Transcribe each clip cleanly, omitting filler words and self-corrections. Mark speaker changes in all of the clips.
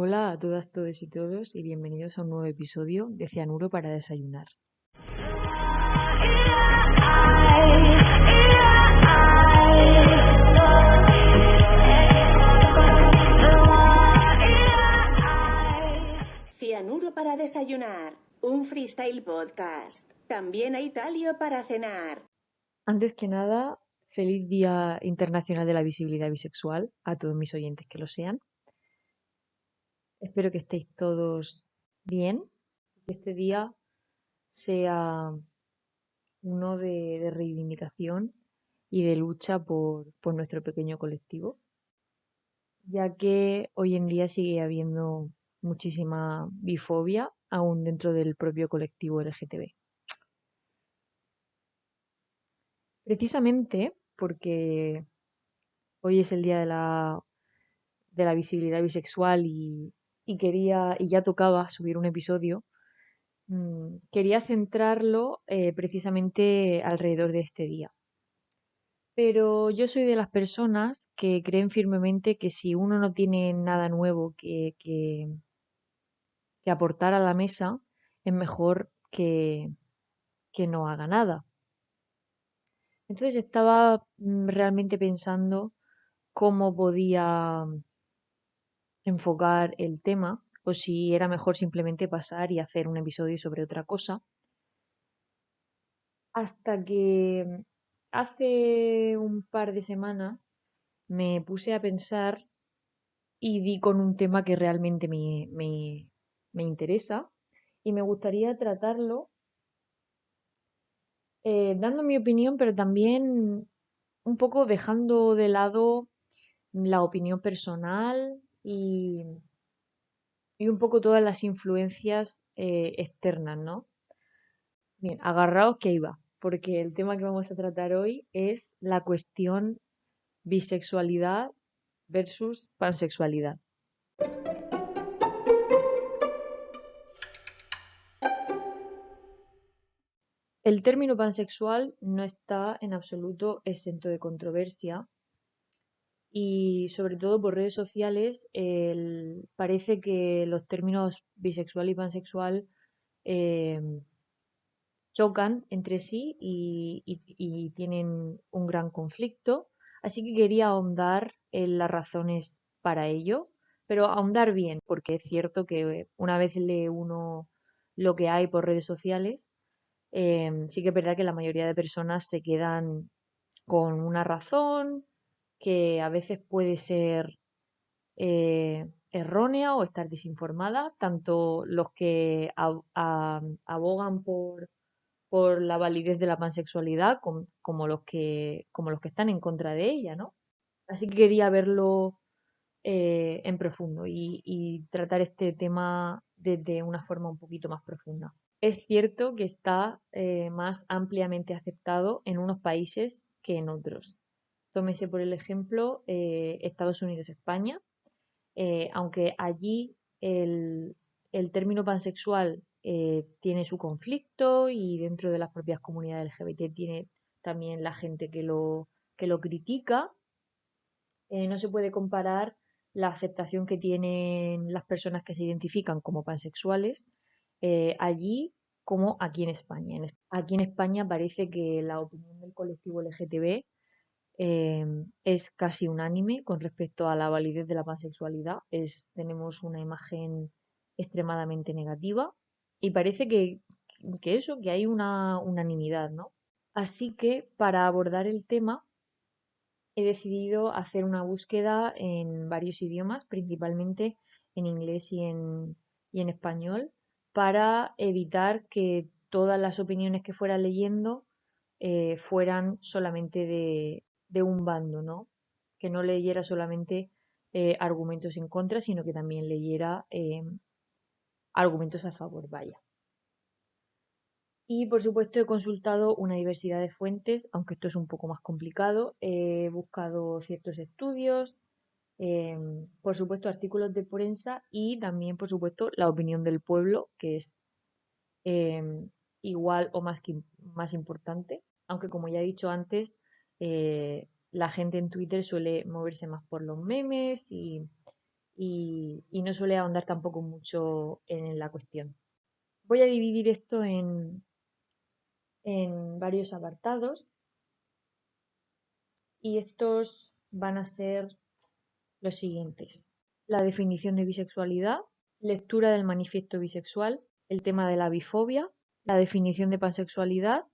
Speaker 1: Hola a todas, todos y todos y bienvenidos a un nuevo episodio de Cianuro para desayunar.
Speaker 2: Cianuro para desayunar, un freestyle podcast. También hay talio para cenar.
Speaker 1: Antes que nada, feliz Día Internacional de la Visibilidad Bisexual a todos mis oyentes que lo sean. Espero que estéis todos bien y que este día sea uno de reivindicación y de lucha por nuestro pequeño colectivo, ya que hoy en día sigue habiendo muchísima bifobia aún dentro del propio colectivo LGTB. Precisamente porque hoy es el día de la visibilidad bisexual y ya tocaba subir un episodio, quería centrarlo precisamente alrededor de este día. Pero yo soy de las personas que creen firmemente que si uno no tiene nada nuevo que aportar a la mesa, es mejor que no haga nada. Entonces estaba realmente pensando cómo podía enfocar el tema o si era mejor simplemente pasar y hacer un episodio sobre otra cosa. Hasta que hace un par de semanas me puse a pensar y di con un tema que realmente me interesa y me gustaría tratarlo dando mi opinión, pero también un poco dejando de lado la opinión personal y un poco todas las influencias externas, ¿no? Bien, agarraos que ahí va, porque el tema que vamos a tratar hoy es la cuestión bisexualidad versus pansexualidad. El término pansexual no está en absoluto exento de controversia y sobre todo por redes sociales parece que los términos bisexual y pansexual eh, chocan entre sí y tienen un gran conflicto. Así que quería ahondar en las razones para ello, pero ahondar bien, porque es cierto que una vez lee uno lo que hay por redes sociales, sí que es verdad que la mayoría de personas se quedan con una razón que a veces puede ser errónea o estar desinformada, tanto los que abogan por la validez de la pansexualidad como los que están en contra de ella, ¿no? Así que quería verlo en profundo y tratar este tema desde una forma un poquito más profunda. Es cierto que está más ampliamente aceptado en unos países que en otros. Tómese por el ejemplo Estados Unidos-España, aunque allí el término pansexual tiene su conflicto y dentro de las propias comunidades LGBT tiene también la gente que lo critica, no se puede comparar la aceptación que tienen las personas que se identifican como pansexuales allí como aquí en España. Aquí en España parece que la opinión del colectivo LGTB es casi unánime con respecto a la validez de la pansexualidad. Tenemos una imagen extremadamente negativa y parece que hay una unanimidad, ¿no? Así que para abordar el tema he decidido hacer una búsqueda en varios idiomas, principalmente en inglés y en español, para evitar que todas las opiniones que fuera leyendo fueran solamente de un bando, ¿no? Que no leyera solamente argumentos en contra, sino que también leyera argumentos a favor, vaya. Y por supuesto he consultado una diversidad de fuentes, aunque esto es un poco más complicado. He buscado ciertos estudios, por supuesto artículos de prensa y también, por supuesto, la opinión del pueblo, que es em, igual o más importante. Aunque como ya he dicho antes, la gente en Twitter suele moverse más por los memes y no suele ahondar tampoco mucho en la cuestión. Voy a dividir esto en varios apartados y estos van a ser los siguientes: la definición de bisexualidad, lectura del manifiesto bisexual, el tema de la bifobia, la definición de pansexualidad,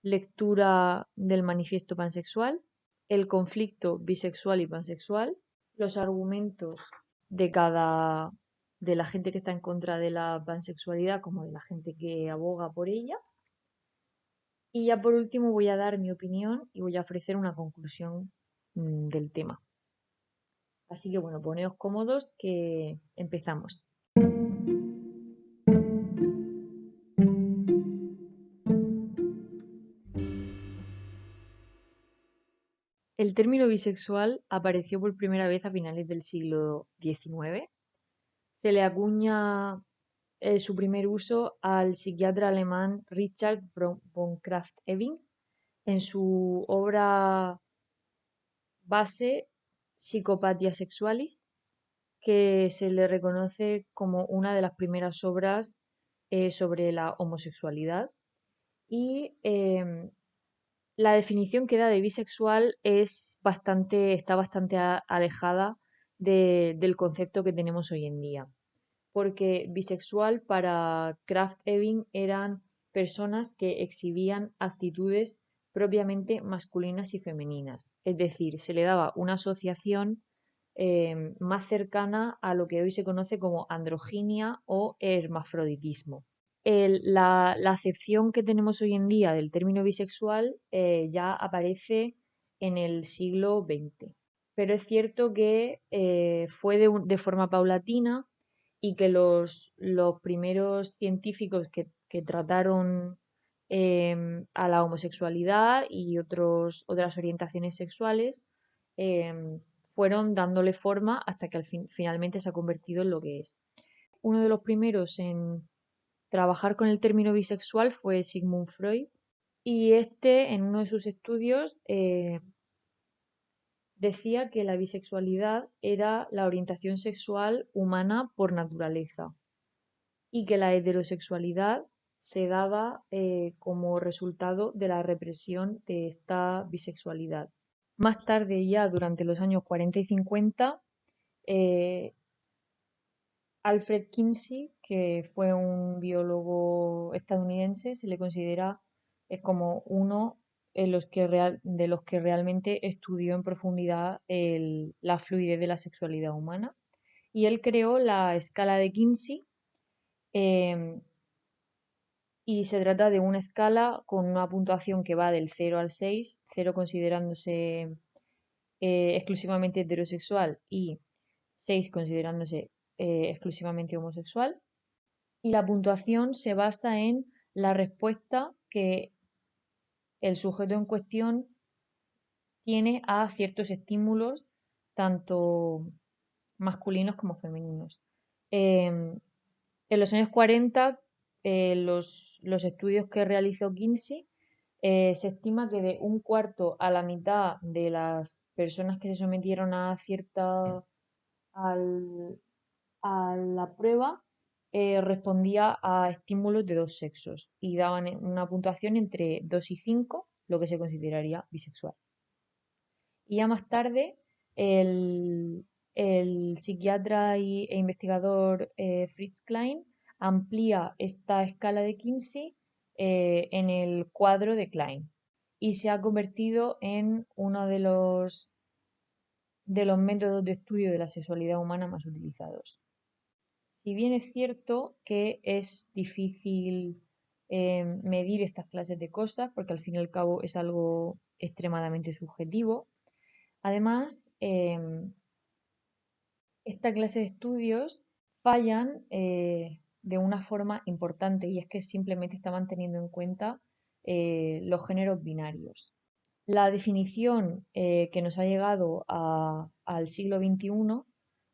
Speaker 1: lectura del manifiesto pansexual, el conflicto bisexual y pansexual, los argumentos de de la gente que está en contra de la pansexualidad como de la gente que aboga por ella. Y ya por último voy a dar mi opinión y voy a ofrecer una conclusión del tema. Así que bueno, poneos cómodos que empezamos. El término bisexual apareció por primera vez a finales del siglo XIX. Se le acuña su primer uso al psiquiatra alemán Richard von Krafft-Ebing en su obra base Psychopathia Sexualis, que se le reconoce como una de las primeras obras sobre la homosexualidad. Y la definición que da de bisexual está bastante alejada del concepto que tenemos hoy en día. Porque bisexual para Krafft-Ebing eran personas que exhibían actitudes propiamente masculinas y femeninas. Es decir, se le daba una asociación más cercana a lo que hoy se conoce como androginia o hermafroditismo. La acepción que tenemos hoy en día del término bisexual ya aparece en el siglo XX. Pero es cierto que fue de forma paulatina y que los primeros científicos que trataron a la homosexualidad y otras orientaciones sexuales fueron dándole forma hasta que finalmente se ha convertido en lo que es. Uno de los primeros en trabajar con el término bisexual fue Sigmund Freud, y este en uno de sus estudios decía que la bisexualidad era la orientación sexual humana por naturaleza y que la heterosexualidad se daba como resultado de la represión de esta bisexualidad. Más tarde, ya durante los años 40 y 50, Alfred Kinsey, que fue un biólogo estadounidense, se le considera como uno de los que realmente estudió en profundidad la fluidez de la sexualidad humana. Y él creó la escala de Kinsey, em, y se trata de una escala con una puntuación que va del 0 al 6, 0 considerándose exclusivamente heterosexual y 6 considerándose exclusivamente homosexual. Y la puntuación se basa en la respuesta que el sujeto en cuestión tiene a ciertos estímulos, tanto masculinos como femeninos. En los años 40, los estudios que realizó Kinsey, se estima que de un cuarto a la mitad de las personas que se sometieron al- a la prueba respondía a estímulos de dos sexos y daban una puntuación entre 2 y 5, lo que se consideraría bisexual. Y ya más tarde, el, el psiquiatra e investigador Fritz Klein amplía esta escala de Kinsey en el cuadro de Klein y se ha convertido en uno de los métodos de estudio de la sexualidad humana más utilizados. Si bien es cierto que es difícil medir estas clases de cosas, porque al fin y al cabo es algo extremadamente subjetivo, además, esta clase de estudios fallan de una forma importante, y es que simplemente estaban teniendo en cuenta los géneros binarios. La definición que nos ha llegado al siglo XXI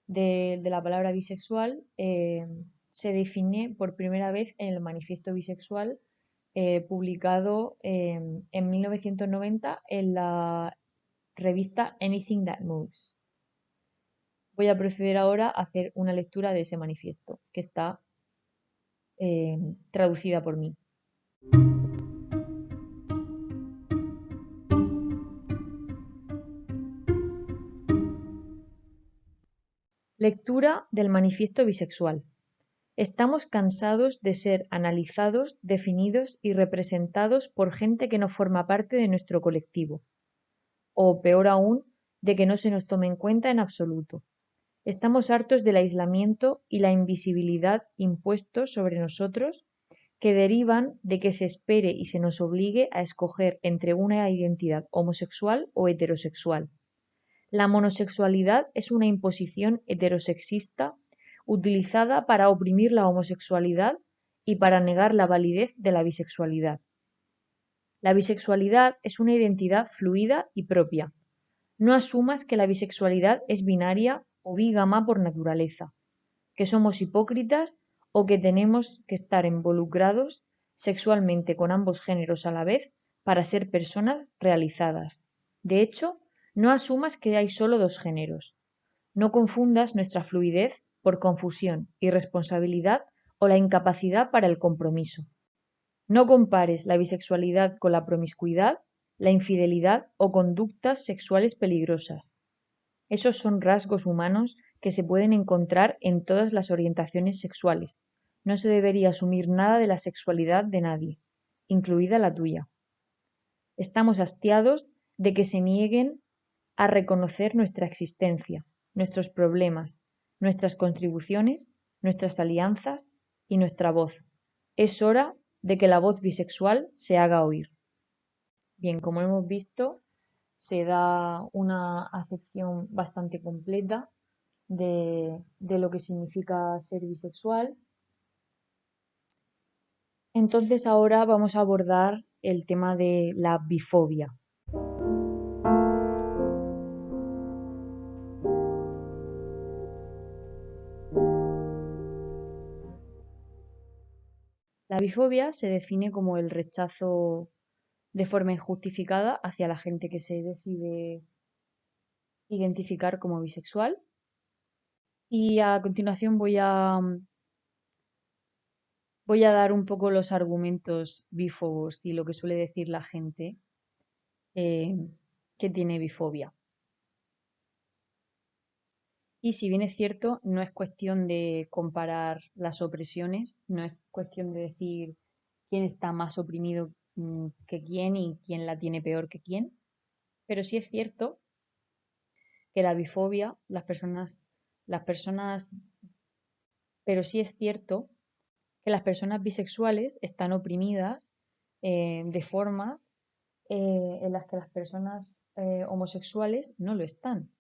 Speaker 1: de la palabra bisexual se define por primera vez en el Manifiesto Bisexual, publicado en 1990 en la revista Anything That Moves. voy a proceder ahora a hacer una lectura de ese manifiesto, que está traducida por mí. Lectura del manifiesto bisexual. Estamos cansados de ser analizados, definidos y representados por gente que no forma parte de nuestro colectivo, o peor aún, de que no se nos tome en cuenta en absoluto. Estamos hartos del aislamiento y la invisibilidad impuestos sobre nosotros que derivan de que se espere y se nos obligue a escoger entre una identidad homosexual o heterosexual. La monosexualidad es una imposición heterosexista utilizada para oprimir la homosexualidad y para negar la validez de la bisexualidad. La bisexualidad es una identidad fluida y propia. No asumas que la bisexualidad es binaria o bígama por naturaleza, que somos hipócritas o que tenemos que estar involucrados sexualmente con ambos géneros a la vez para ser personas realizadas. De hecho, no asumas que hay solo dos géneros. No confundas nuestra fluidez por confusión, irresponsabilidad o la incapacidad para el compromiso. No compares la bisexualidad con la promiscuidad, la infidelidad o conductas sexuales peligrosas. Esos son rasgos humanos que se pueden encontrar en todas las orientaciones sexuales. No se debería asumir nada de la sexualidad de nadie, incluida la tuya. Estamos hastiados de que se nieguen a reconocer nuestra existencia, nuestros problemas, nuestras contribuciones, nuestras alianzas y nuestra voz. Es hora de que la voz bisexual se haga oír. Bien, como hemos visto, se da una acepción bastante completa de lo que significa ser bisexual. Entonces ahora vamos a abordar el tema de la bifobia. La bifobia se define como el rechazo de forma injustificada hacia la gente que se decide identificar como bisexual. Y a continuación voy a dar un poco los argumentos bífobos y lo que suele decir la gente eh, que tiene bifobia. Y si bien es cierto, no es cuestión de comparar las opresiones, no es cuestión de decir quién está más oprimido que quién y quién la tiene peor que quién, pero sí es cierto que la bifobia, las personas, pero sí es cierto que las personas bisexuales están oprimidas de formas en las que las personas homosexuales no lo están.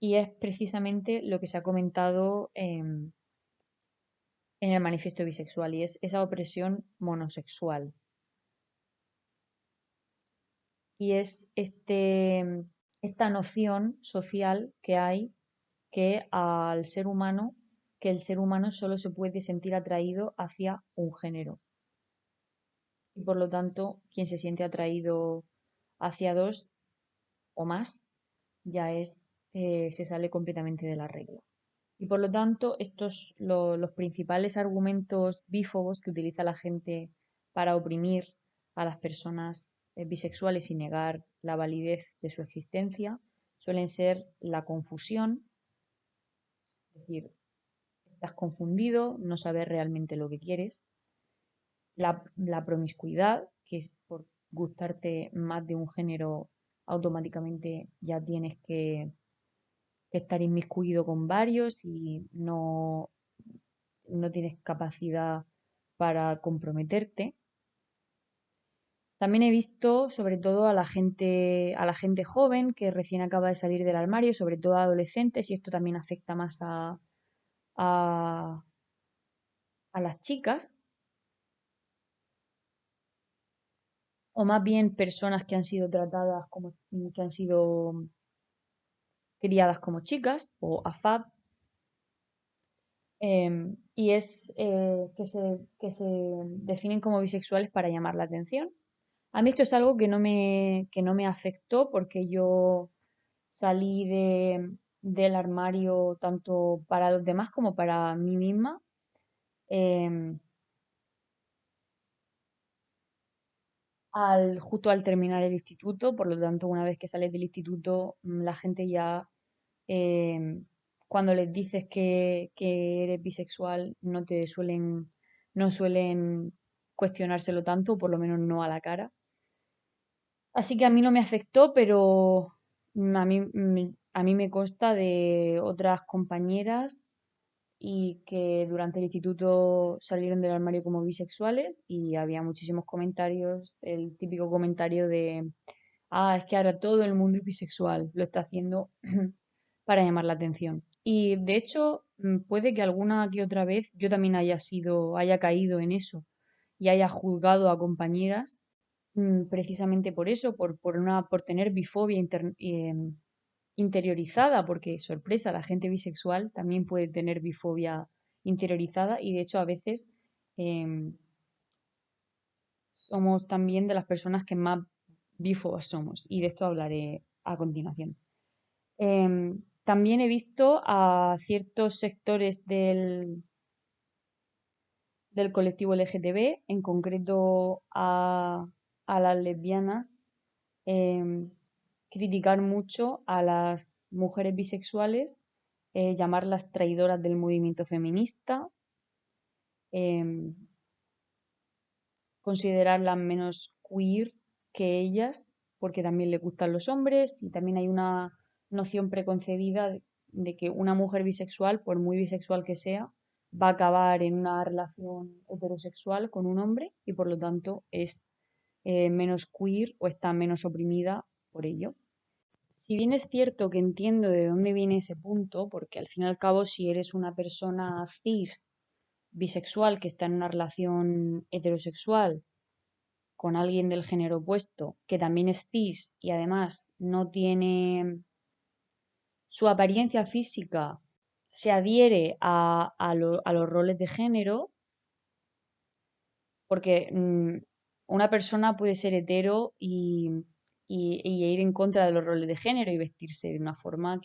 Speaker 1: Y es precisamente lo que se ha comentado en el manifiesto bisexual y es esa opresión monosexual. Y es esta noción social que hay que que el ser humano solo se puede sentir atraído hacia un género. Y por lo tanto, quien se siente atraído hacia dos o más ya se sale completamente de la regla. Y por lo tanto, los principales argumentos bífobos que utiliza la gente para oprimir a las personas bisexuales y negar la validez de su existencia suelen ser la confusión, es decir, estás confundido, no sabes realmente lo que quieres, la promiscuidad, que es por gustarte más de un género, automáticamente ya tienes que estar inmiscuido con varios y no tienes capacidad para comprometerte. También he visto, sobre todo, a la gente joven que recién acaba de salir del armario, sobre todo a adolescentes, y esto también afecta más a, a las chicas, o más bien personas que han sido tratadas como, que han sido criadas como chicas, o AFAB, y es que se definen como bisexuales para llamar la atención. A mí esto es algo que no me afectó porque yo salí
Speaker 3: del armario tanto para los demás como para mí misma. em, Justo al terminar el instituto, por lo tanto, una vez que sales del instituto, la gente ya, em, cuando les dices que eres bisexual, no suelen cuestionárselo tanto, por lo menos no a la cara. Así que a mí no me afectó, pero a mí me consta de otras compañeras y que durante el instituto salieron del armario como bisexuales y había muchísimos comentarios, el típico comentario de, es que ahora todo el mundo es bisexual, lo está haciendo para llamar la atención. Y de hecho, puede que alguna que otra vez yo también haya caído en eso y haya juzgado a compañeras precisamente por eso, por tener bifobia interiorizada, porque sorpresa, la gente bisexual también puede tener bifobia interiorizada y de hecho a veces em, somos también de las personas que más bífobas somos y de esto hablaré a continuación. También he visto a ciertos sectores del colectivo LGTB, en concreto a las lesbianas, em, criticar mucho a las mujeres bisexuales, llamarlas traidoras del movimiento feminista, em, considerarlas menos queer que ellas, porque también les gustan los hombres y también hay una noción preconcebida de que una mujer bisexual, por muy bisexual que sea, va a acabar en una relación heterosexual con un hombre y por lo tanto es menos queer o está menos oprimida por ello. Si bien es cierto que entiendo de dónde viene ese punto, porque al fin y al cabo si eres una persona cis, bisexual, que está en una relación heterosexual con alguien del género opuesto, que también es cis y además no tiene su apariencia física, se adhiere a los roles de género, porque una persona puede ser hetero y ir en contra de los roles de género y vestirse de una forma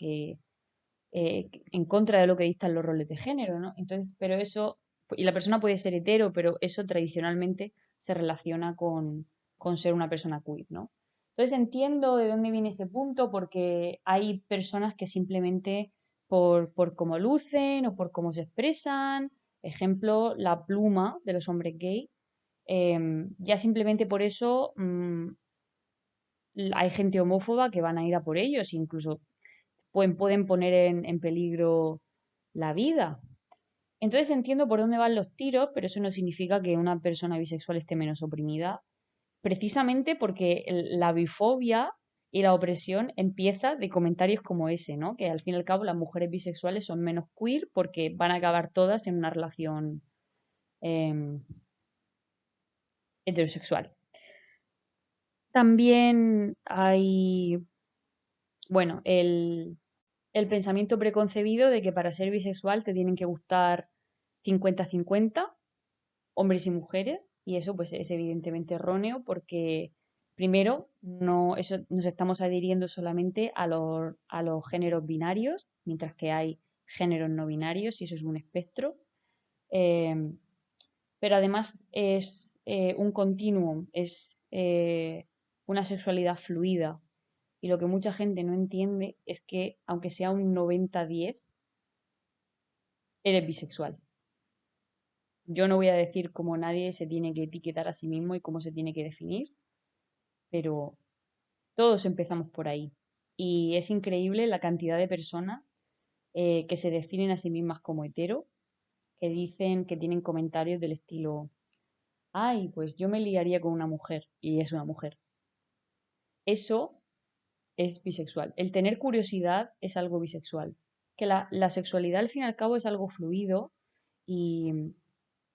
Speaker 3: en contra de lo que dictan los roles de género, ¿no? Entonces, pero eso, y la persona puede ser hetero, pero eso tradicionalmente se relaciona con ser una persona queer, ¿no? Entonces entiendo de dónde viene ese punto, porque hay personas que simplemente por cómo lucen o por cómo se expresan, ejemplo, la pluma de los hombres gay, ya simplemente por eso hay gente homófoba que van a ir a por ellos, incluso pueden poner en peligro la vida. Entonces entiendo por dónde van los tiros, pero eso no significa que una persona bisexual esté menos oprimida, precisamente porque la bifobia y la opresión empieza de comentarios como ese, ¿no? Que al fin y al cabo las mujeres bisexuales son menos queer porque van a acabar todas en una relación em, heterosexual. También hay, bueno, el pensamiento preconcebido de que para ser bisexual te tienen que gustar 50-50 hombres y mujeres, y eso pues es evidentemente erróneo porque primero eso, nos estamos adhiriendo solamente a los géneros binarios, mientras que hay géneros no binarios y eso es un espectro. Eh, pero además es un continuum, es una sexualidad fluida. Y lo que mucha gente no entiende es que, aunque sea un 90-10, eres bisexual. Yo no voy a decir cómo nadie se tiene que etiquetar a sí mismo y cómo se tiene que definir, pero todos empezamos por ahí. Y es increíble la cantidad de personas que se definen a sí mismas como hetero, que dicen que tienen comentarios del estilo, ay, pues yo me liaría con una mujer y es una mujer. Eso es bisexual. El tener curiosidad es algo bisexual. Que la sexualidad al fin y al cabo es algo fluido y,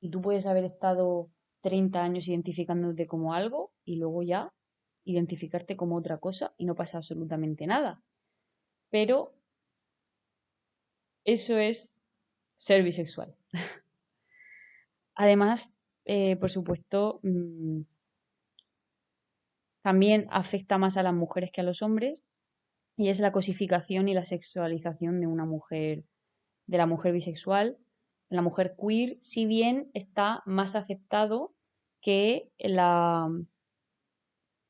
Speaker 3: y tú puedes haber estado 30 años identificándote como algo y luego ya identificarte como otra cosa y no pasa absolutamente nada. Pero eso es ser bisexual. Además, por supuesto, también afecta más a las mujeres que a los hombres y es la cosificación y la sexualización de una mujer, de la mujer bisexual, la mujer queer, si bien está más aceptado que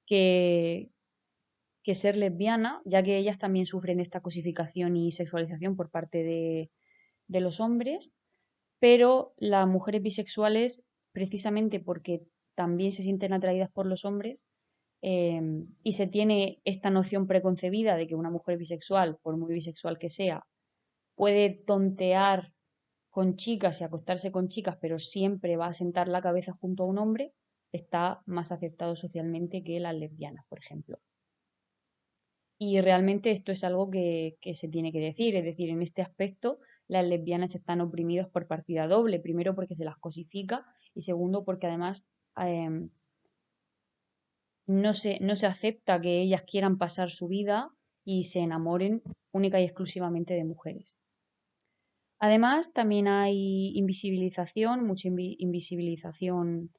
Speaker 3: que, que ser lesbiana, ya que ellas también sufren esta cosificación y sexualización por parte de los hombres, pero las mujeres bisexuales, precisamente porque también se sienten atraídas por los hombres, y se tiene esta noción preconcebida de que una mujer bisexual, por muy bisexual que sea, puede tontear con chicas y acostarse con chicas, pero siempre va a sentar la cabeza junto a un hombre, está más aceptado socialmente que las lesbianas, por ejemplo. Y realmente esto es algo que se tiene que decir, es decir, en este aspecto las lesbianas están oprimidas por partida doble, primero porque se las cosifica y segundo porque además em, no se acepta que ellas quieran pasar su vida y se enamoren única y exclusivamente de mujeres. Además, también hay invisibilización, mucha invisibilización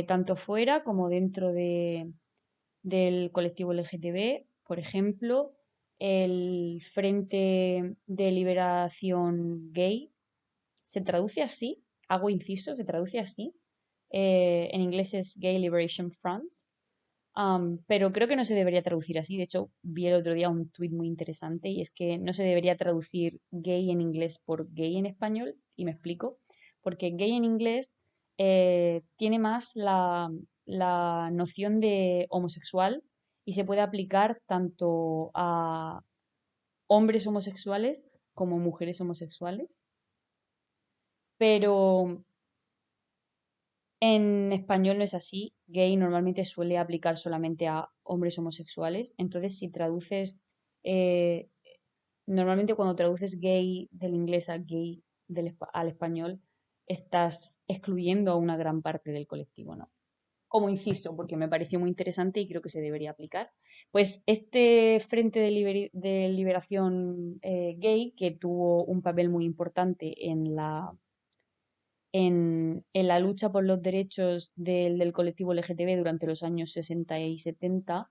Speaker 3: tanto fuera como dentro del colectivo LGTB. Por ejemplo, el Frente de Liberación Gay se traduce así, hago inciso, se traduce así. En inglés es Gay Liberation Front. Pero creo que no se debería traducir así. De hecho, vi el otro día un tuit muy interesante y es que no se debería traducir gay en inglés por gay en español. Y me explico. Porque gay en inglés tiene más la noción de homosexual y se puede aplicar tanto a hombres homosexuales como mujeres homosexuales. Pero en español no es así. Gay normalmente suele aplicar solamente a hombres homosexuales. Entonces, si traduces, eh, normalmente cuando traduces gay del inglés a gay al español, estás excluyendo a una gran parte del colectivo, ¿no? Como inciso, porque me pareció muy interesante y creo que se debería aplicar. Pues este Frente de Liberación Gay, que tuvo un papel muy importante en la lucha por los derechos del colectivo LGTB durante los años 60 y 70,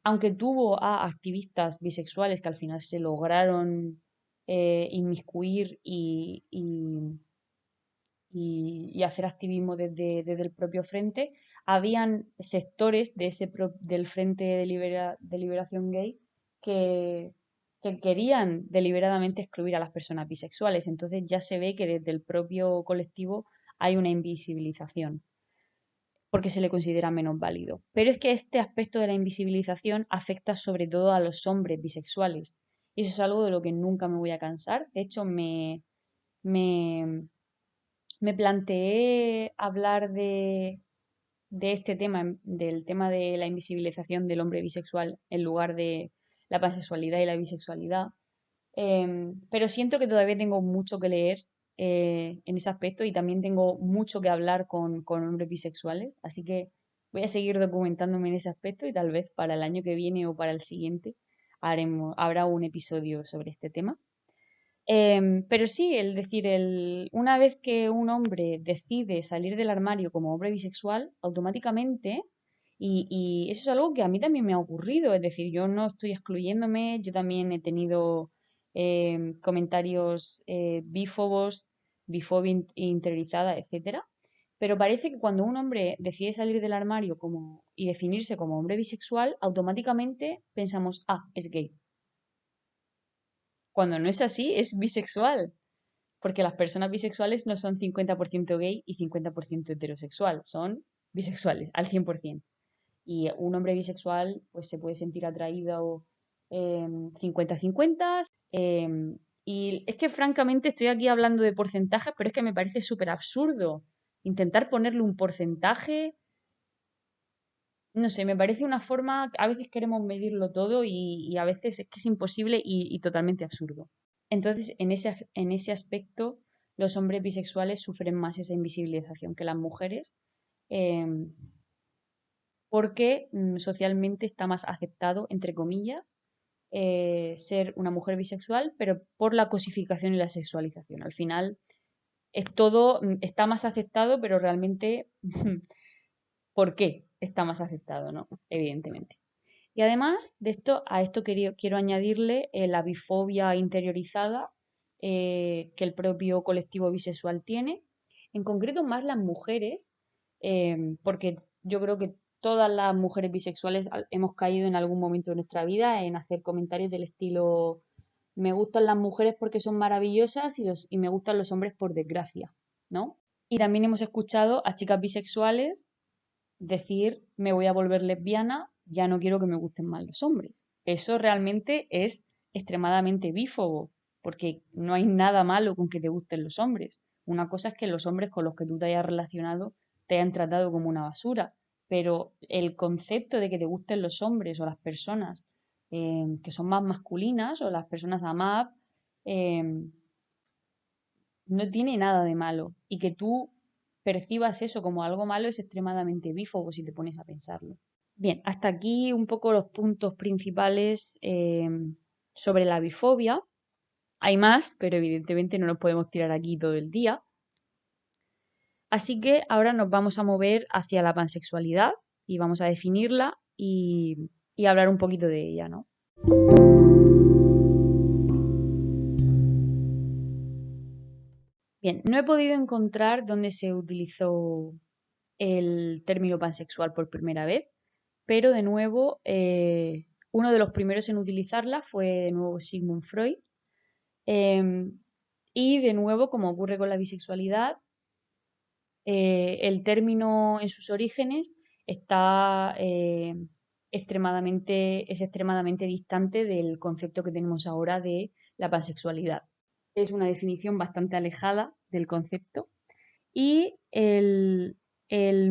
Speaker 3: aunque tuvo a activistas bisexuales que al final se lograron inmiscuir y hacer activismo desde el propio frente, habían sectores del Frente de Liberación Gay que, que querían deliberadamente excluir a las personas bisexuales. Entonces ya se ve que desde el propio colectivo hay una invisibilización porque se le considera menos válido. Pero es que este aspecto de la invisibilización afecta sobre todo a los hombres bisexuales. Y eso es algo de lo que nunca me voy a cansar. De hecho, me, me planteé hablar de este tema, del tema de la invisibilización del hombre bisexual en lugar de la pansexualidad y la bisexualidad. Pero siento que todavía tengo mucho que leer en ese aspecto y también tengo mucho que hablar con hombres bisexuales, así que voy a seguir documentándome en ese aspecto y tal vez para el año que viene o para el siguiente habrá un episodio sobre este tema. Pero sí, una vez que un hombre decide salir del armario como hombre bisexual, automáticamente, y eso es algo que a mí también me ha ocurrido, es decir, yo no estoy excluyéndome, yo también he tenido comentarios bífobos, bifobia interiorizada, etcétera, pero parece que cuando un hombre decide salir del armario y definirse como hombre bisexual, automáticamente pensamos, ah, es gay. Cuando no es así, es bisexual. Porque las personas bisexuales no son 50% gay y 50% heterosexual, son bisexuales al 100%. Y un hombre bisexual pues se puede sentir atraído 50-50. Y es que francamente estoy aquí hablando de porcentajes, pero es que me parece súper absurdo intentar ponerle un porcentaje. No sé, me parece una forma, a veces queremos medirlo todo y a veces es que es imposible y totalmente absurdo. Entonces, en ese aspecto, los hombres bisexuales sufren más esa invisibilización que las mujeres, em, porque socialmente está más aceptado, entre comillas, ser una mujer bisexual, pero por la cosificación y la sexualización. Al final, es todo, está más aceptado, pero realmente, ¿por qué está más aceptado, no? Evidentemente. Y además de esto, a esto quiero añadirle la bifobia interiorizada que el propio colectivo bisexual tiene, en concreto más las mujeres, porque yo creo que todas las mujeres bisexuales hemos caído en algún momento de nuestra vida en hacer comentarios del estilo me gustan las mujeres porque son maravillosas y me gustan los hombres por desgracia, ¿no? Y también hemos escuchado a chicas bisexuales decir me voy a volver lesbiana, ya no quiero que me gusten más los hombres. Eso realmente es extremadamente bífobo, porque no hay nada malo con que te gusten los hombres. Una cosa es que los hombres con los que tú te hayas relacionado te hayan tratado como una basura, pero el concepto de que te gusten los hombres o las personas que son más masculinas o las personas AMAP no tiene nada de malo. Y que tú percibas eso como algo malo es extremadamente bífobo si te pones a pensarlo. Bien, hasta aquí un poco los puntos principales sobre la bifobia. Hay más, pero evidentemente no nos podemos tirar aquí todo el día. Así que ahora nos vamos a mover hacia la pansexualidad y vamos a definirla y hablar un poquito de ella, ¿no? Bien, no he podido encontrar dónde se utilizó el término pansexual por primera vez, pero de nuevo, uno de los primeros en utilizarla fue de nuevo Sigmund Freud. Y de nuevo, como ocurre con la bisexualidad, el término en sus orígenes está es extremadamente distante del concepto que tenemos ahora de la pansexualidad. Es una definición bastante alejada del concepto y el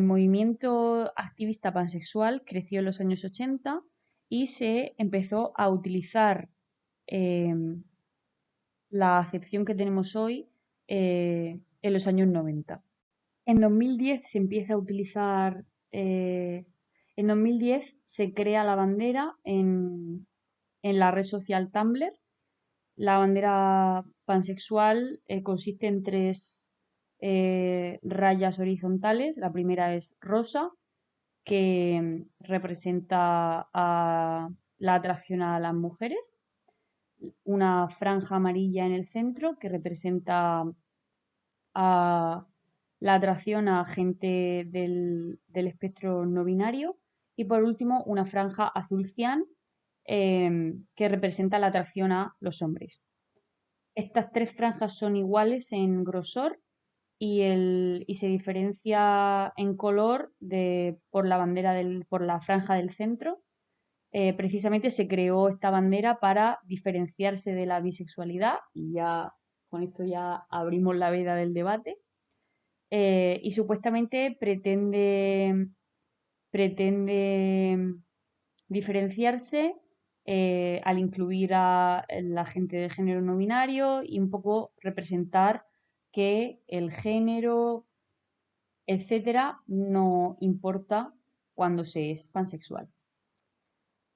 Speaker 3: movimiento activista pansexual creció en los años 80 y se empezó a utilizar la acepción que tenemos hoy en los años 90. En 2010 se empieza a utilizar, en 2010 se crea la bandera en la red social Tumblr. La bandera pansexual consiste en tres rayas horizontales. La primera es rosa, que representa a la atracción a las mujeres. Una franja amarilla en el centro, que representa a la atracción a gente del espectro no binario. Y por último, una franja azul cian, que representa la atracción a los hombres. Estas tres franjas son iguales en grosor y se diferencia en color por la bandera por la franja del centro. Precisamente se creó esta bandera para diferenciarse de la bisexualidad y ya con esto ya abrimos la veda del debate. Y supuestamente pretende diferenciarse al incluir a la gente de género no binario y un poco representar que el género, etcétera, no importa cuando se es pansexual.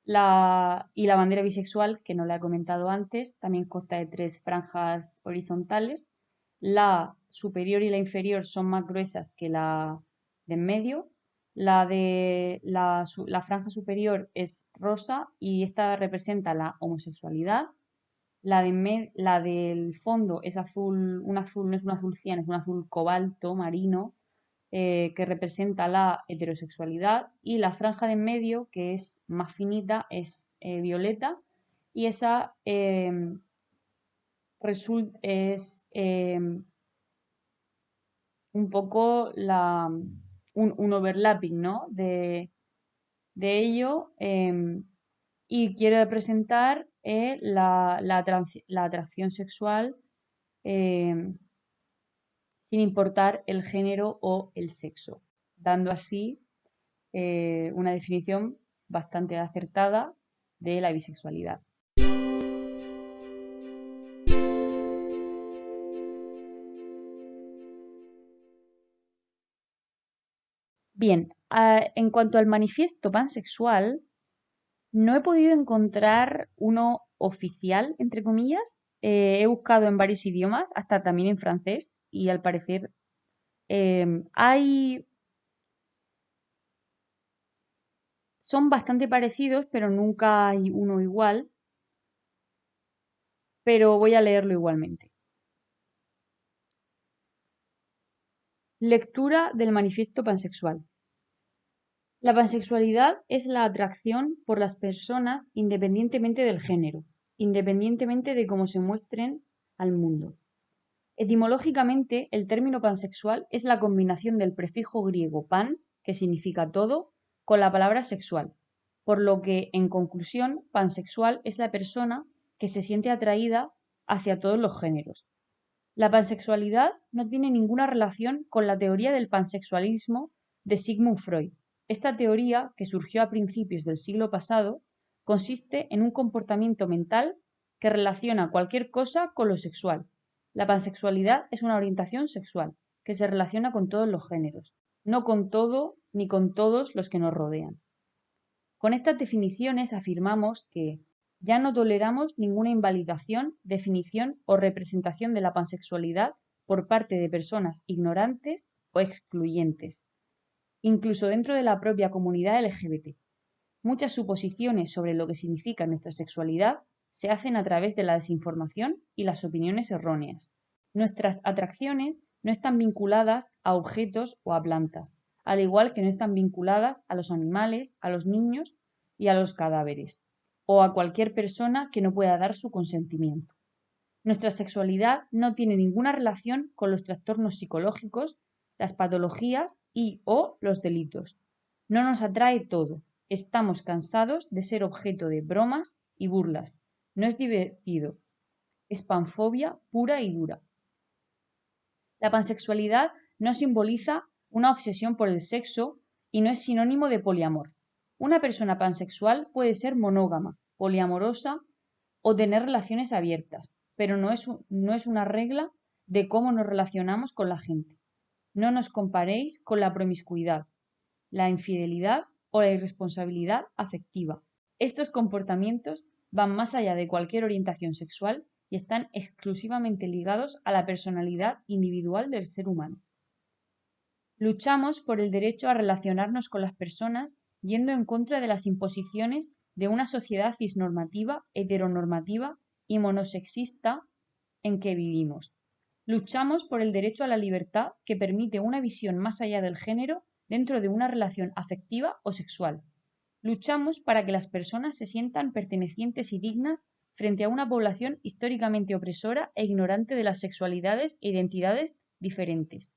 Speaker 3: Y la bandera bisexual, que no la he comentado antes, también consta de tres franjas horizontales. La superior y la inferior son más gruesas que la de en medio. La franja superior es rosa y esta representa la homosexualidad. La del fondo es azul, un azul, no es un azul cian, es un azul cobalto marino, que representa la heterosexualidad, y la franja de en medio, que es más finita, es violeta, y esa es un poco un overlapping, ¿no? de ello, y quiere representar la atracción sexual sin importar el género o el sexo, dando así una definición bastante acertada de la bisexualidad. Bien, en cuanto al manifiesto pansexual, no he podido encontrar uno oficial, entre comillas. He buscado en varios idiomas, hasta también en francés, y al parecer hay Son bastante parecidos, pero nunca hay uno igual, pero voy a leerlo igualmente. Lectura del Manifiesto Pansexual. La pansexualidad es la atracción por las personas independientemente del género, independientemente de cómo se muestren al mundo. Etimológicamente, el término pansexual es la combinación del prefijo griego pan, que significa todo, con la palabra sexual, por lo que, en conclusión, pansexual es la persona que se siente atraída hacia todos los géneros. La pansexualidad no tiene ninguna relación con la teoría del pansexualismo de Sigmund Freud. Esta teoría, que surgió a principios del siglo pasado, consiste en un comportamiento mental que relaciona cualquier cosa con lo sexual. La pansexualidad es una orientación sexual que se relaciona con todos los géneros, no con todo ni con todos los que nos rodean. Con estas definiciones afirmamos que ya no toleramos ninguna invalidación, definición o representación de la pansexualidad por parte de personas ignorantes o excluyentes, incluso dentro de la propia comunidad LGBT. Muchas suposiciones sobre lo que significa nuestra sexualidad se hacen a través de la desinformación y las opiniones erróneas. Nuestras atracciones no están vinculadas a objetos o a plantas, al igual que no están vinculadas a los animales, a los niños y a los cadáveres, o a cualquier persona que no pueda dar su consentimiento. Nuestra sexualidad no tiene ninguna relación con los trastornos psicológicos, las patologías y/o los delitos. No nos atrae todo. Estamos cansados de ser objeto de bromas y burlas. No es divertido. Es panfobia pura y dura. La pansexualidad no simboliza una obsesión por el sexo y no es sinónimo de poliamor. Una persona pansexual puede ser monógama, poliamorosa o tener relaciones abiertas, pero no es una regla de cómo nos relacionamos con la gente. No nos comparéis con la promiscuidad, la infidelidad o la irresponsabilidad afectiva. Estos comportamientos van más allá de cualquier orientación sexual y están exclusivamente ligados a la personalidad individual del ser humano. Luchamos por el derecho a relacionarnos con las personas yendo en contra de las imposiciones de una sociedad cisnormativa, heteronormativa y monosexista en que vivimos. Luchamos por el derecho a la libertad que permite una visión más allá del género dentro de una relación afectiva o sexual. Luchamos para que las personas se sientan pertenecientes y dignas frente a una población históricamente opresora e ignorante de las sexualidades e identidades diferentes.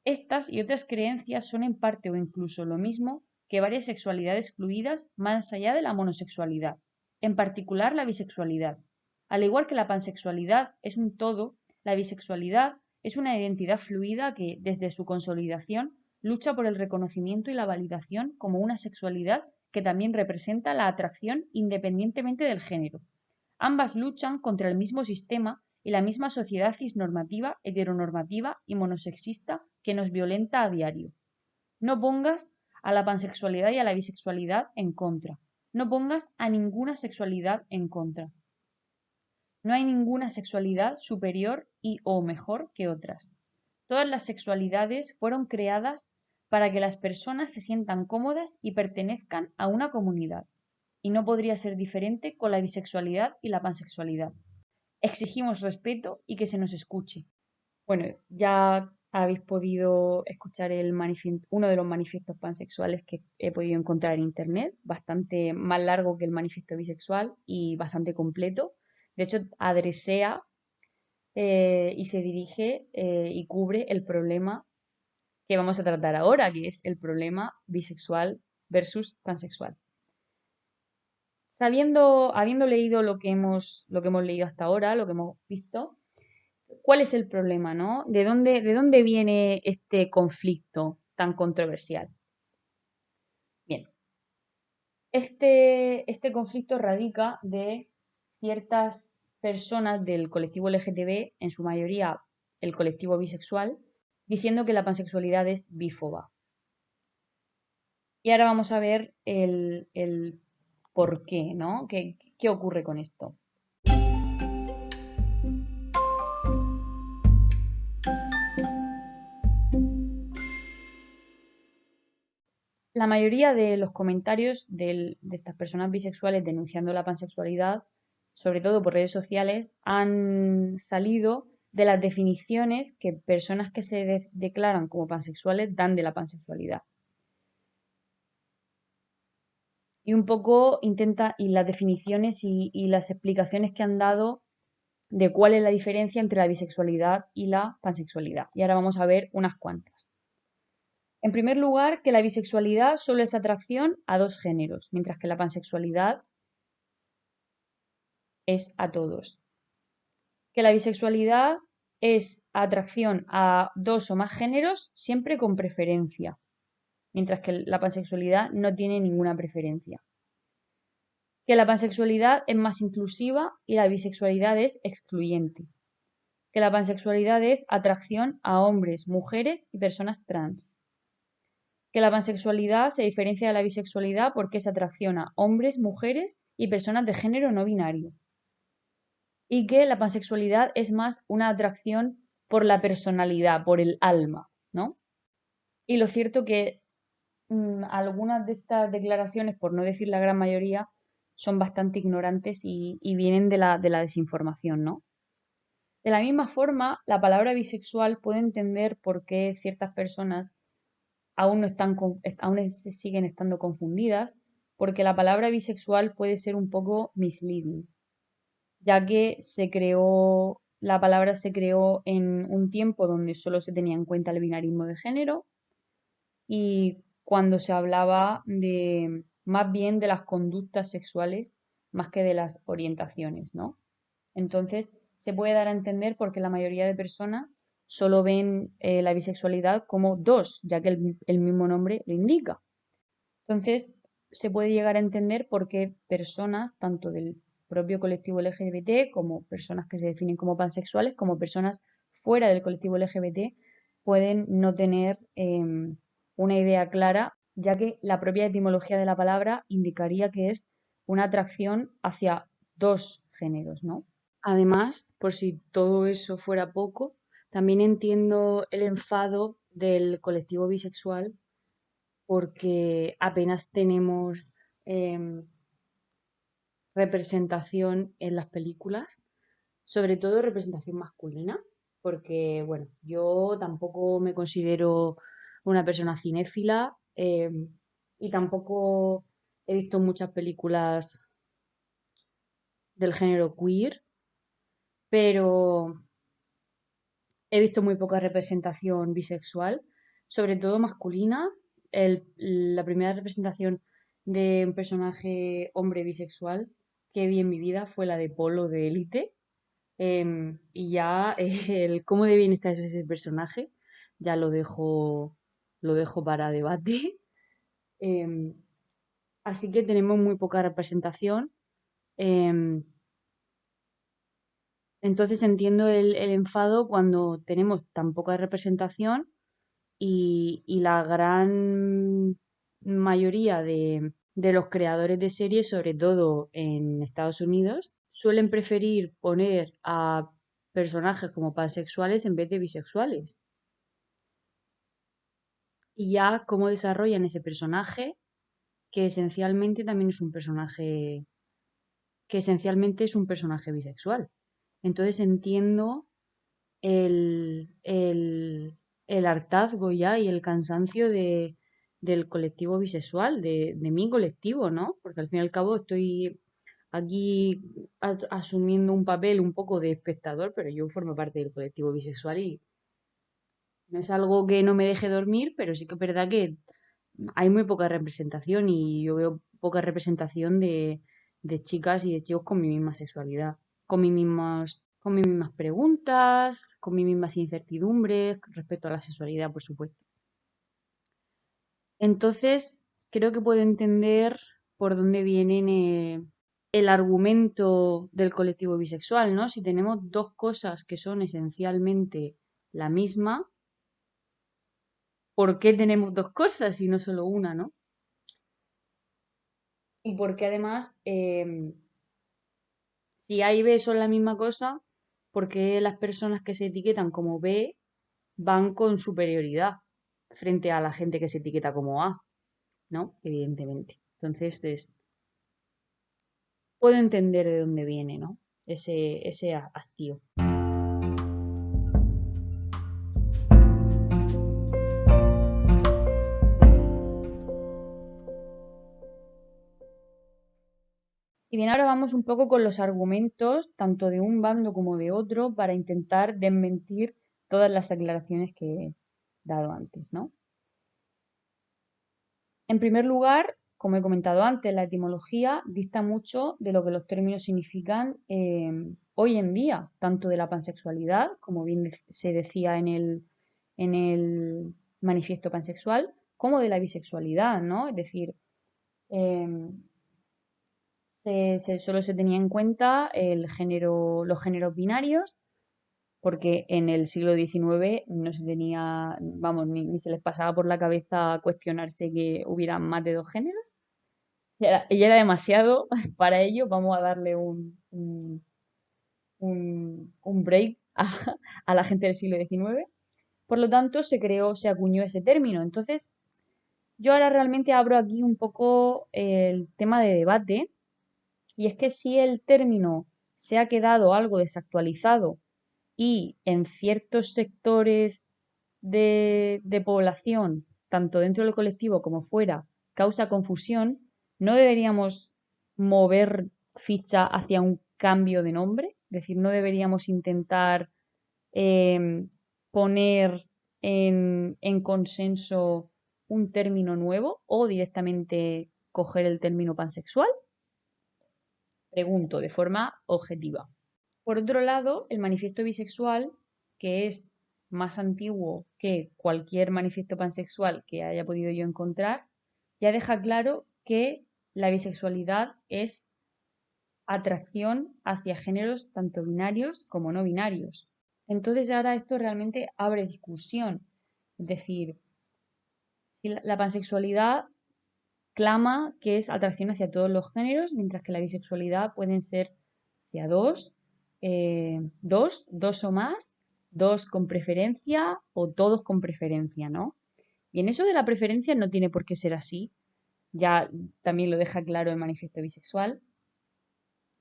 Speaker 3: Estas y otras creencias son en parte o incluso lo mismo que varias sexualidades fluidas más allá de la monosexualidad, en particular la bisexualidad. Al igual que la pansexualidad es un todo, la bisexualidad es una identidad fluida que, desde su consolidación, lucha por el reconocimiento y la validación como una sexualidad que también representa la atracción independientemente del género. Ambas luchan contra el mismo sistema y la misma sociedad cisnormativa, heteronormativa y monosexista que nos violenta a diario. No pongas a la pansexualidad y a la bisexualidad en contra. No pongas a ninguna sexualidad en contra. No hay ninguna sexualidad superior y o mejor que otras. Todas las sexualidades fueron creadas para que las personas se sientan cómodas y pertenezcan a una comunidad. Y no podría ser diferente con la bisexualidad y la pansexualidad. Exigimos respeto y que se nos escuche. Bueno, ya habéis podido escuchar uno de los manifiestos pansexuales que he podido encontrar en internet, bastante más largo que el manifiesto bisexual y bastante completo. De hecho, adresea y se dirige y cubre el problema que vamos a tratar ahora, que es el problema bisexual versus pansexual. Habiendo leído lo que hemos leído hasta ahora, lo que hemos visto, ¿cuál es el problema, no? ¿De dónde viene este conflicto tan controversial? Bien, este conflicto radica de ciertas personas del colectivo LGTB, en su mayoría el colectivo bisexual, diciendo que la pansexualidad es bífoba. Y ahora vamos a ver el por qué, ¿no? ¿Qué ocurre con esto? La mayoría de los comentarios de estas personas bisexuales denunciando la pansexualidad, sobre todo por redes sociales, han salido de las definiciones que personas que se declaran como pansexuales dan de la pansexualidad. Y un poco y las definiciones y las explicaciones que han dado de cuál es la diferencia entre la bisexualidad y la pansexualidad. Y ahora vamos a ver unas cuantas. En primer lugar, que la bisexualidad solo es atracción a dos géneros, mientras que la pansexualidad es a todos. Que la bisexualidad es atracción a dos o más géneros siempre con preferencia, mientras que la pansexualidad no tiene ninguna preferencia. Que la pansexualidad es más inclusiva y la bisexualidad es excluyente. Que la pansexualidad es atracción a hombres, mujeres y personas trans. Que la pansexualidad se diferencia de la bisexualidad porque es atracción a hombres, mujeres y personas de género no binario. Y que la pansexualidad es más una atracción por la personalidad, por el alma, ¿no? Y lo cierto que algunas de estas declaraciones, por no decir la gran mayoría, son bastante ignorantes y vienen de la desinformación, ¿no? De la misma forma, la palabra bisexual puede entender por qué ciertas personas aún se siguen estando confundidas, porque la palabra bisexual puede ser un poco misleading, ya que la palabra se creó en un tiempo donde solo se tenía en cuenta el binarismo de género y cuando se hablaba más bien de las conductas sexuales más que de las orientaciones, ¿no? Entonces, se puede dar a entender porque la mayoría de personas solo ven la bisexualidad como dos, ya que el mismo nombre lo indica. Entonces, se puede llegar a entender por qué personas, tanto del propio colectivo LGBT, como personas que se definen como pansexuales, como personas fuera del colectivo LGBT, pueden no tener una idea clara, ya que la propia etimología de la palabra indicaría que es una atracción hacia dos géneros, ¿no? Además, por si todo eso fuera poco, también entiendo el enfado del colectivo bisexual porque apenas tenemos representación en las películas, sobre todo representación masculina, porque bueno, yo tampoco me considero una persona cinéfila y tampoco he visto muchas películas del género queer, pero he visto muy poca representación bisexual, sobre todo masculina. La primera representación de un personaje hombre bisexual que vi en mi vida fue la de Polo de Élite. Y ya el cómo de bien está ese personaje, ya lo dejo para debate. Em, Así que tenemos muy poca representación. Em, entonces entiendo el enfado cuando tenemos tan poca representación y la gran mayoría de los creadores de series, sobre todo en Estados Unidos, suelen preferir poner a personajes como pansexuales en vez de bisexuales. Y ya cómo desarrollan ese personaje, que esencialmente también es un personaje, que esencialmente es un personaje bisexual. Entonces entiendo el hartazgo ya y el cansancio del colectivo bisexual, de mi colectivo, ¿no? Porque al fin y al cabo estoy aquí asumiendo un papel un poco de espectador, pero yo formo parte del colectivo bisexual y no es algo que no me deje dormir, pero sí que es verdad que hay muy poca representación y yo veo poca representación de chicas y de chicos con mi misma sexualidad, con mis mismas preguntas, con mis mismas incertidumbres respecto a la sexualidad, por supuesto. Entonces, creo que puedo entender por dónde viene el argumento del colectivo bisexual, ¿no? Si tenemos dos cosas que son esencialmente la misma, ¿por qué tenemos dos cosas y no solo una, ¿no? Y porque además, si A y B son la misma cosa, ¿por qué las personas que se etiquetan como B van con superioridad frente a la gente que se etiqueta como A? ¿no? Evidentemente. Entonces, puedo entender de dónde viene, ¿no? Ese hastío. Y bien, ahora vamos un poco con los argumentos, tanto de un bando como de otro, para intentar desmentir todas las aclaraciones que he dado antes, ¿no? En primer lugar, como he comentado antes, la etimología dista mucho de lo que los términos significan hoy en día, tanto de la pansexualidad, como bien se decía en el manifiesto pansexual, como de la bisexualidad, ¿no? Es decir, em, solo se tenía en cuenta los géneros binarios, porque en el siglo XIX no se tenía, vamos, ni se les pasaba por la cabeza cuestionarse que hubiera más de dos géneros. Ya era demasiado para ello, vamos a darle un break a la gente del siglo XIX. Por lo tanto, se acuñó ese término. Entonces, yo ahora realmente abro aquí un poco el tema de debate, y es que si el término se ha quedado algo desactualizado y en ciertos sectores de población, tanto dentro del colectivo como fuera, causa confusión, no deberíamos mover ficha hacia un cambio de nombre, es decir, no deberíamos intentar eh, poner en consenso un término nuevo o directamente coger el término pansexual. Pregunto de forma objetiva. Por otro lado, el manifiesto bisexual, que es más antiguo que cualquier manifiesto pansexual que haya podido yo encontrar, ya deja claro que la bisexualidad es atracción hacia géneros tanto binarios como no binarios. Entonces ahora esto realmente abre discusión. Es decir, si la pansexualidad clama que es atracción hacia todos los géneros, mientras que la bisexualidad pueden ser hacia dos o más, dos con preferencia o todos con preferencia, ¿no? Y en eso de la preferencia no tiene por qué ser así, ya también lo deja claro el manifiesto bisexual,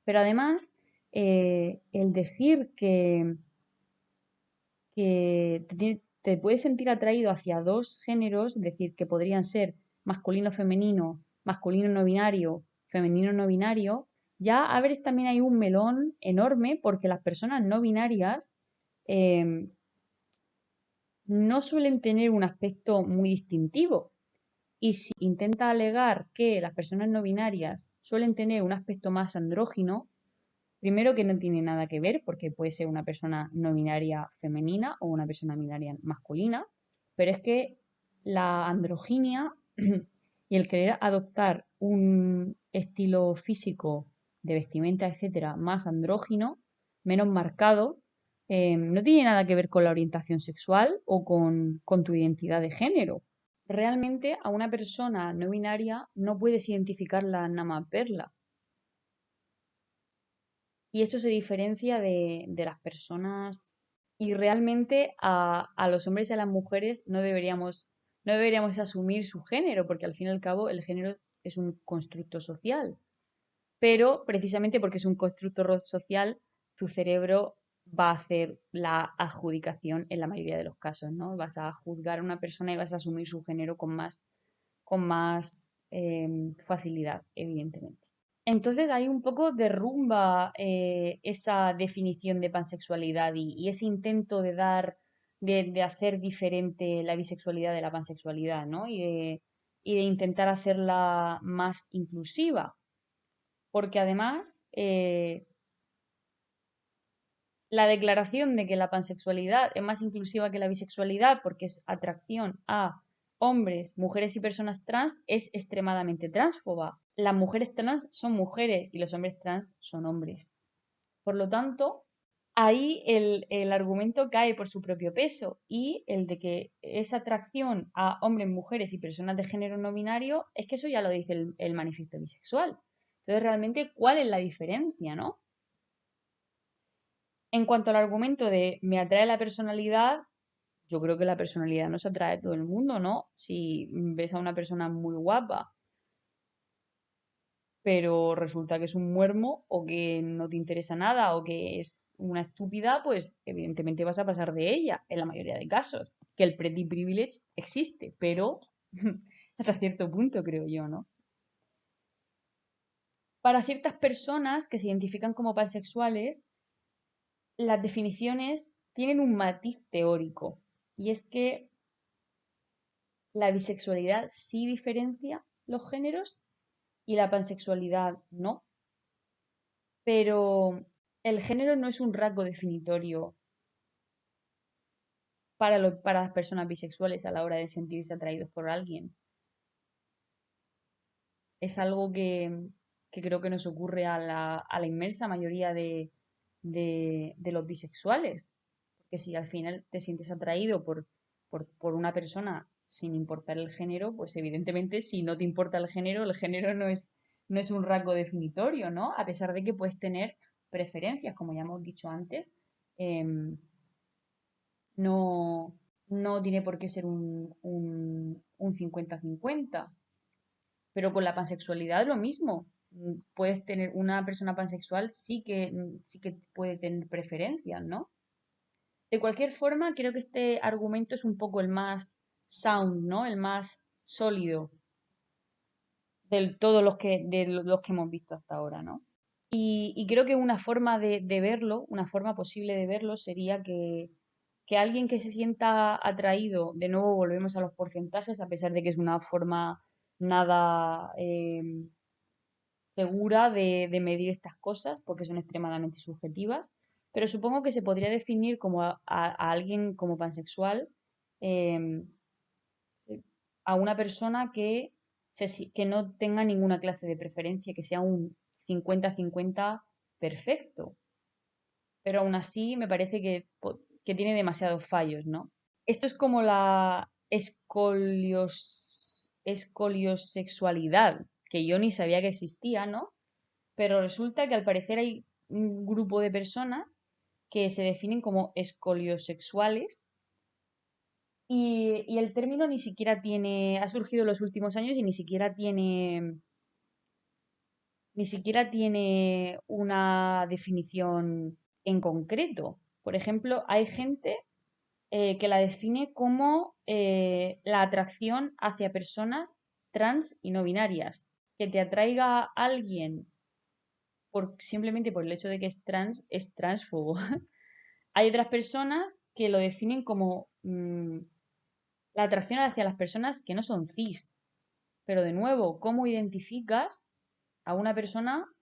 Speaker 3: pero además el decir que te puedes sentir atraído hacia dos géneros, es decir, que podrían ser masculino-femenino, masculino no binario, femenino no binario, ya abres también hay un melón enorme porque las personas no binarias eh, no suelen tener un aspecto muy distintivo. Y si intenta alegar que las personas no binarias suelen tener un aspecto más andrógino, primero que no tiene nada que ver, porque puede ser una persona no binaria femenina o una persona binaria masculina, pero es que la androginia y el querer adoptar un estilo físico de vestimenta, etcétera, más andrógino, menos marcado, no tiene nada que ver con la orientación sexual o con tu identidad de género. Realmente a una persona no binaria no puedes identificarla nada más verla. Y esto se diferencia de las personas y realmente a los hombres y a las mujeres no deberíamos asumir su género, porque al fin y al cabo el género es un constructo social. Pero precisamente porque es un constructo social, tu cerebro va a hacer la adjudicación en la mayoría de los casos, ¿no? Vas a juzgar a una persona y vas a asumir su género con más facilidad, evidentemente. Entonces ahí un poco derrumba esa definición de pansexualidad y ese intento de hacer diferente la bisexualidad de la pansexualidad, ¿no? Y de intentar hacerla más inclusiva. Porque además la declaración de que la pansexualidad es más inclusiva que la bisexualidad porque es atracción a hombres, mujeres y personas trans es extremadamente transfoba. Las mujeres trans son mujeres y los hombres trans son hombres. Por lo tanto, ahí el argumento cae por su propio peso y el de que esa atracción a hombres, mujeres y personas de género no binario es que eso ya lo dice el manifiesto bisexual. Entonces, realmente, ¿cuál es la diferencia, no? En cuanto al argumento de me atrae la personalidad, yo creo que la personalidad no se atrae a todo el mundo, ¿no? Si ves a una persona muy guapa, pero resulta que es un muermo o que no te interesa nada o que es una estúpida, pues evidentemente vas a pasar de ella en la mayoría de casos. Que el pretty privilege existe, pero hasta cierto punto, creo yo, ¿no? Para ciertas personas que se identifican como pansexuales, las definiciones tienen un matiz teórico. Y es que la bisexualidad sí diferencia los géneros y la pansexualidad no. Pero el género no es un rasgo definitorio para las personas bisexuales a la hora de sentirse atraídos por alguien. Es algo que creo que nos ocurre a la inmensa mayoría de los bisexuales. Porque si al final te sientes atraído por una persona sin importar el género, pues evidentemente si no te importa el género no es un rasgo definitorio, ¿no? A pesar de que puedes tener preferencias, como ya hemos dicho antes, em, no, no tiene por qué ser un 50-50. Pero con la pansexualidad lo mismo. Puedes tener una persona pansexual, sí que puede tener preferencias, ¿no? De cualquier forma, creo que este argumento es un poco el más sound, ¿no? El más sólido de todos los que hemos visto hasta ahora, ¿no? Y creo que una forma de verlo, una forma posible de verlo sería que alguien que se sienta atraído, de nuevo volvemos a los porcentajes, a pesar de que es una forma nada segura de medir estas cosas, porque son extremadamente subjetivas, pero supongo que se podría definir como a alguien como pansexual, em, se- a una persona que no tenga ninguna clase de preferencia, que sea un 50-50 perfecto, pero aún así me parece que tiene demasiados fallos, ¿no? Esto es como la escoliosexualidad, que yo ni sabía que existía, ¿no? Pero resulta que al parecer hay un grupo de personas que se definen como escoliosexuales y el término ni siquiera ha surgido en los últimos años y ni siquiera tiene una definición en concreto. Por ejemplo, hay gente que la define como la atracción hacia personas trans y no binarias. Que te atraiga a alguien simplemente por el hecho de que es transfobo. Hay otras personas que lo definen como la atracción hacia las personas que no son cis. Pero de nuevo, ¿cómo identificas a una persona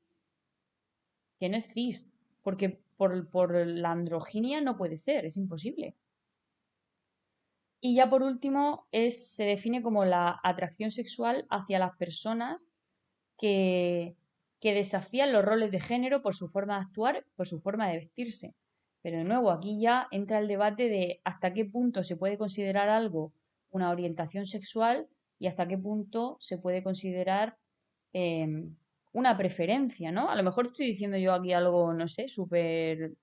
Speaker 3: que no es cis? Porque por la androginia no puede ser, es imposible. Y ya por último, se define como la atracción sexual hacia las personas que, que desafían los roles de género por su forma de actuar, por su forma de vestirse. Pero de nuevo, aquí ya entra el debate de hasta qué punto se puede considerar algo una orientación sexual y hasta qué punto se puede considerar una preferencia, ¿no? A lo mejor estoy diciendo yo aquí algo, no sé, súper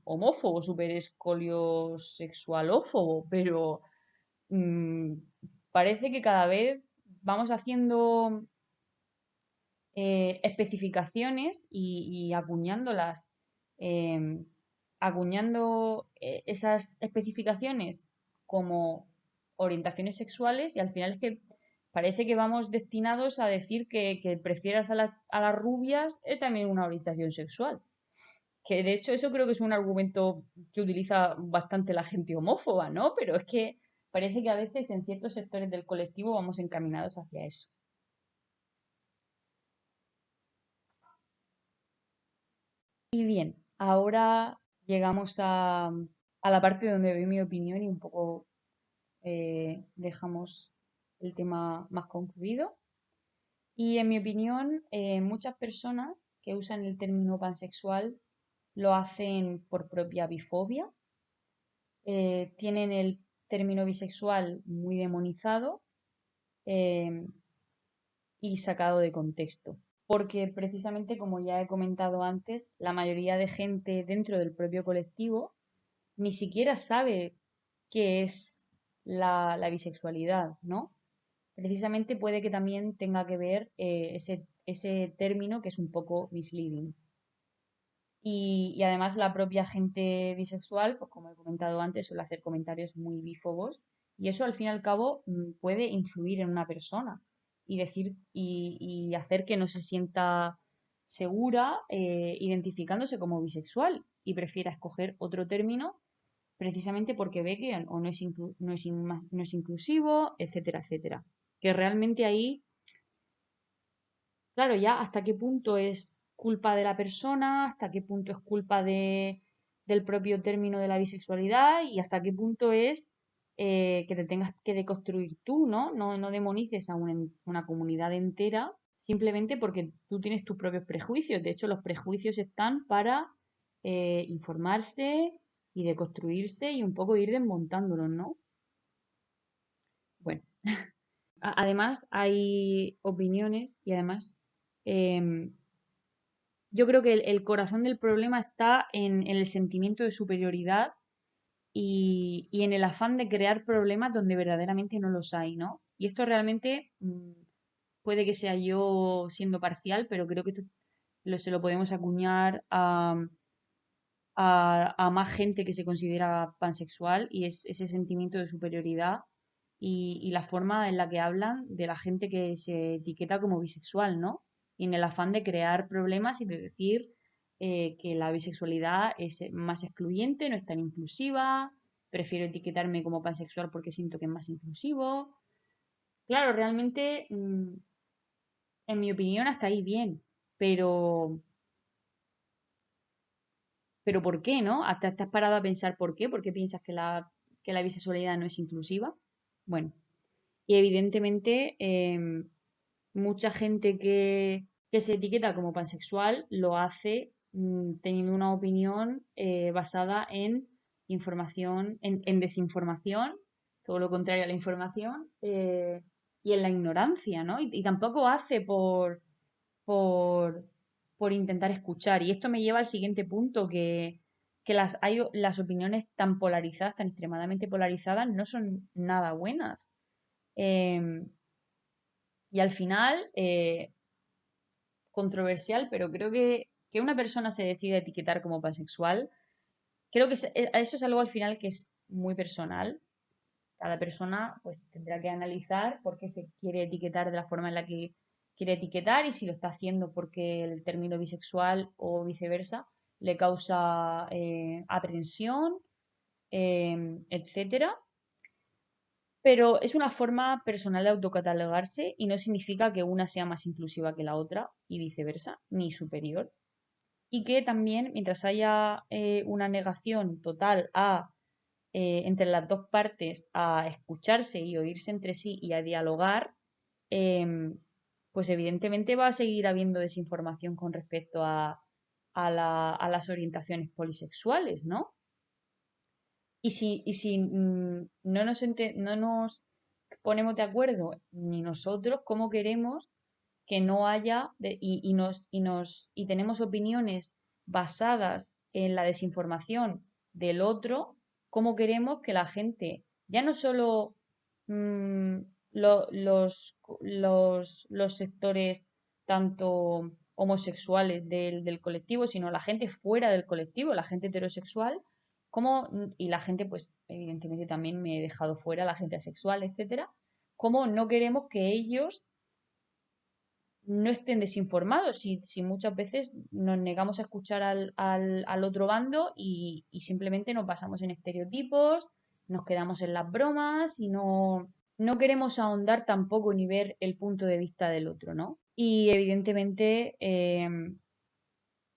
Speaker 3: homófobo, súper escoliosexualófobo, pero mm, parece que cada vez vamos haciendo especificaciones y acuñándolas, acuñando esas especificaciones como orientaciones sexuales y al final es que parece que vamos destinados a decir que prefieras a las rubias es también una orientación sexual. Que de hecho eso creo que es un argumento que utiliza bastante la gente homófoba, ¿no? Pero es que parece que a veces en ciertos sectores del colectivo vamos encaminados hacia eso. Y bien, ahora llegamos a la parte donde doy mi opinión y un poco dejamos el tema más concluido. Y en mi opinión, muchas personas que usan el término pansexual lo hacen por propia bifobia, tienen el término bisexual muy demonizado eh, y sacado de contexto. Porque precisamente, como ya he comentado antes, la mayoría de gente dentro del propio colectivo ni siquiera sabe qué es la bisexualidad, ¿no? Precisamente puede que también tenga que ver ese término que es un poco misleading. Y además la propia gente bisexual, pues como he comentado antes, suele hacer comentarios muy bífobos y eso al fin y al cabo puede influir en una persona y decir y hacer que no se sienta segura identificándose como bisexual y prefiera escoger otro término precisamente porque ve que o no es, no es inclusivo, etcétera, etcétera. Que realmente ahí, claro, ya hasta qué punto es culpa de la persona, hasta qué punto es culpa del propio término de la bisexualidad y hasta qué punto es que te tengas que deconstruir tú, ¿no? No demonices a una comunidad entera simplemente porque tú tienes tus propios prejuicios. De hecho, los prejuicios están para informarse y deconstruirse y un poco ir desmontándolos, ¿no? Bueno, además hay opiniones y además em, yo creo que el corazón del problema está en el sentimiento de superioridad y en el afán de crear problemas donde verdaderamente no los hay, ¿no? Y esto realmente puede que sea yo siendo parcial, pero creo que esto se lo podemos acuñar a más gente que se considera pansexual y es ese sentimiento de superioridad y la forma en la que hablan de la gente que se etiqueta como bisexual, ¿no? Y en el afán de crear problemas y de decir que la bisexualidad es más excluyente, no es tan inclusiva, prefiero etiquetarme como pansexual porque siento que es más inclusivo. Claro, realmente, en mi opinión, hasta ahí bien, pero pero ¿por qué, no? ¿Hasta estás parado a pensar por qué? ¿Por qué piensas que la bisexualidad no es inclusiva? Bueno, y evidentemente mucha gente que se etiqueta como pansexual lo hace teniendo una opinión basada en información, en desinformación, todo lo contrario a la información, y en la ignorancia, ¿no? Y tampoco hace por, por intentar escuchar. Y esto me lleva al siguiente punto, que las opiniones tan polarizadas, tan extremadamente polarizadas, no son nada buenas. Em, y al final, controversial, pero creo que una persona se decida etiquetar como pansexual, creo que eso es algo al final que es muy personal. Cada persona pues tendrá que analizar por qué se quiere etiquetar de la forma en la que quiere etiquetar y si lo está haciendo porque el término bisexual o viceversa le causa aprensión, etcétera. Pero es una forma personal de autocatalogarse y no significa que una sea más inclusiva que la otra y viceversa, ni superior. Y que también, mientras haya una negación total entre las dos partes a escucharse y oírse entre sí y a dialogar, em, pues evidentemente va a seguir habiendo desinformación con respecto a las orientaciones polisexuales, ¿no? Y si no nos ponemos de acuerdo ni nosotros, ¿cómo queremos que no haya y tenemos opiniones basadas en la desinformación del otro, cómo queremos que la gente, ya no solo mm, los sectores tanto homosexuales del colectivo, sino la gente fuera del colectivo, la gente heterosexual, y la gente, pues evidentemente también me he dejado fuera, la gente asexual, etcétera, cómo no queremos que ellos no estén desinformados, si muchas veces nos negamos a escuchar al otro bando y simplemente nos basamos en estereotipos, nos quedamos en las bromas y no queremos ahondar tampoco ni ver el punto de vista del otro, ¿no? Y evidentemente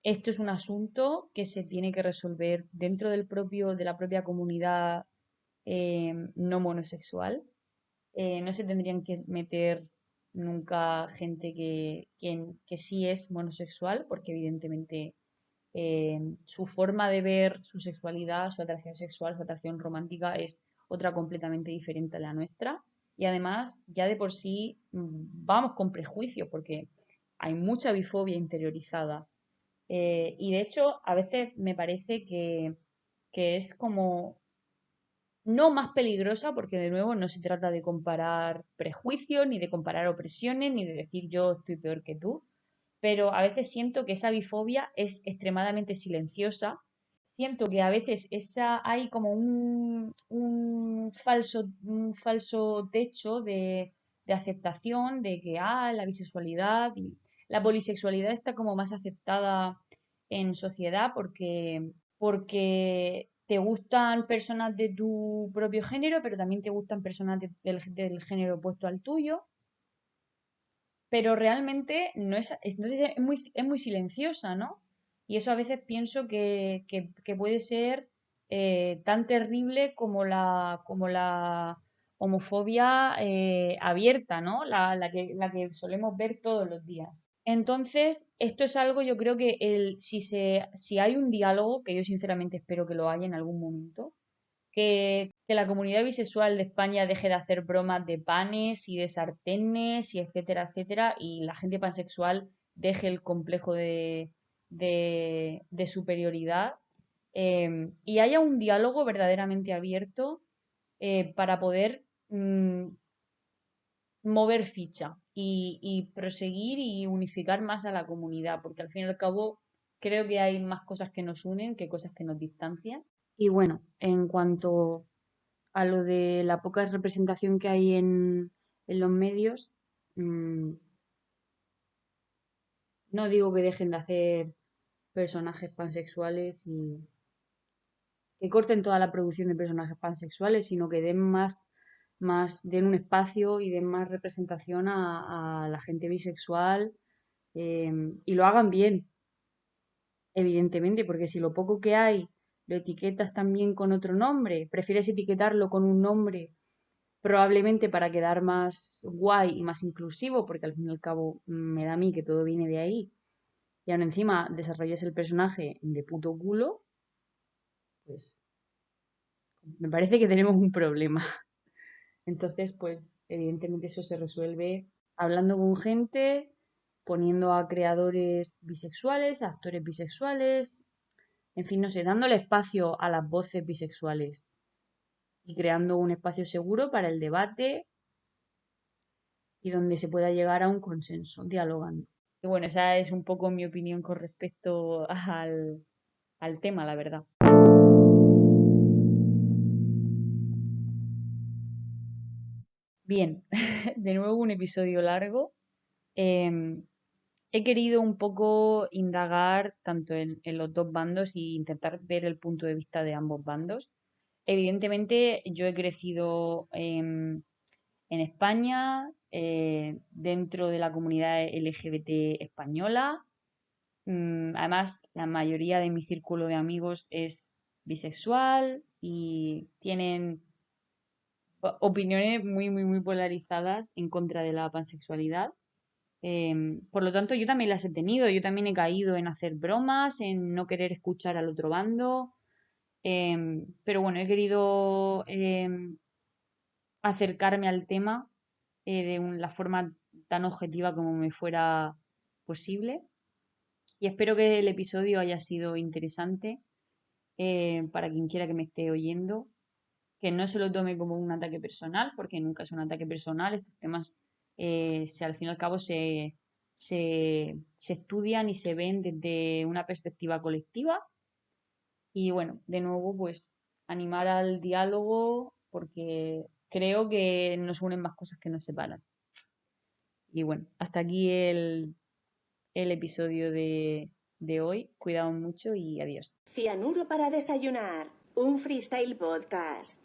Speaker 3: esto es un asunto que se tiene que resolver dentro de la propia comunidad no monosexual. No se tendrían que meter nunca gente que sí es monosexual, porque evidentemente su forma de ver su sexualidad, su atracción sexual, su atracción romántica es otra completamente diferente a la nuestra. Y además, ya de por sí vamos con prejuicios, porque hay mucha bifobia interiorizada. Y de hecho, a veces me parece que que es como no más peligrosa, porque de nuevo no se trata de comparar prejuicios, ni de comparar opresiones, ni de decir yo estoy peor que tú, pero a veces siento que esa bifobia es extremadamente silenciosa. Siento que a veces hay como un falso techo de aceptación de que la bisexualidad y la polisexualidad está como más aceptada en sociedad porque te gustan personas de tu propio género, pero también te gustan personas del género opuesto al tuyo, pero realmente entonces es muy silenciosa, ¿no? Y eso a veces pienso que puede ser tan terrible como la homofobia abierta, ¿no? La que solemos ver todos los días. Entonces, esto es algo, yo creo que si hay un diálogo, que yo sinceramente espero que lo haya en algún momento, que la comunidad bisexual de España deje de hacer bromas de panes y de sartenes y etcétera, etcétera, y la gente pansexual deje el complejo de superioridad, y haya un diálogo verdaderamente abierto para poder mover ficha y proseguir y unificar más a la comunidad, porque al fin y al cabo creo que hay más cosas que nos unen que cosas que nos distancian. Y bueno, en cuanto a lo de la poca representación que hay en los medios, mm, no digo que dejen de hacer personajes pansexuales y que corten toda la producción de personajes pansexuales, sino que den un espacio y den más representación a la gente bisexual, y lo hagan bien, evidentemente, porque si lo poco que hay lo etiquetas también con otro nombre, prefieres etiquetarlo con un nombre probablemente para quedar más guay y más inclusivo, porque al fin y al cabo me da a mí que todo viene de ahí, y aún encima desarrollas el personaje de puto culo, pues me parece que tenemos un problema. Entonces, pues evidentemente eso se resuelve hablando con gente, poniendo a creadores bisexuales, a actores bisexuales, en fin, no sé, dándole espacio a las voces bisexuales y creando un espacio seguro para el debate y donde se pueda llegar a un consenso, dialogando. Y bueno, esa es un poco mi opinión con respecto al tema, la verdad. Bien, de nuevo un episodio largo. Em, He querido un poco indagar tanto en los dos bandos e intentar ver el punto de vista de ambos bandos. Evidentemente, yo he crecido en España, dentro de la comunidad LGBT española. Además, la mayoría de mi círculo de amigos es bisexual y tienen opiniones muy, muy, muy polarizadas en contra de la pansexualidad. Por lo tanto, yo también las he tenido, yo también he caído en hacer bromas, en no querer escuchar al otro bando, pero bueno, he querido acercarme al tema la forma tan objetiva como me fuera posible, y espero que el episodio haya sido interesante para quien quiera que me esté oyendo, que no se lo tome como un ataque personal, porque nunca es un ataque personal. Estos temas, al fin y al cabo, se estudian y se ven desde una perspectiva colectiva. Y bueno, de nuevo, pues animar al diálogo, porque creo que nos unen más cosas que nos separan. Y bueno, hasta aquí el episodio de hoy. Cuidado mucho y adiós.
Speaker 2: Cianuro para desayunar. Un freestyle podcast.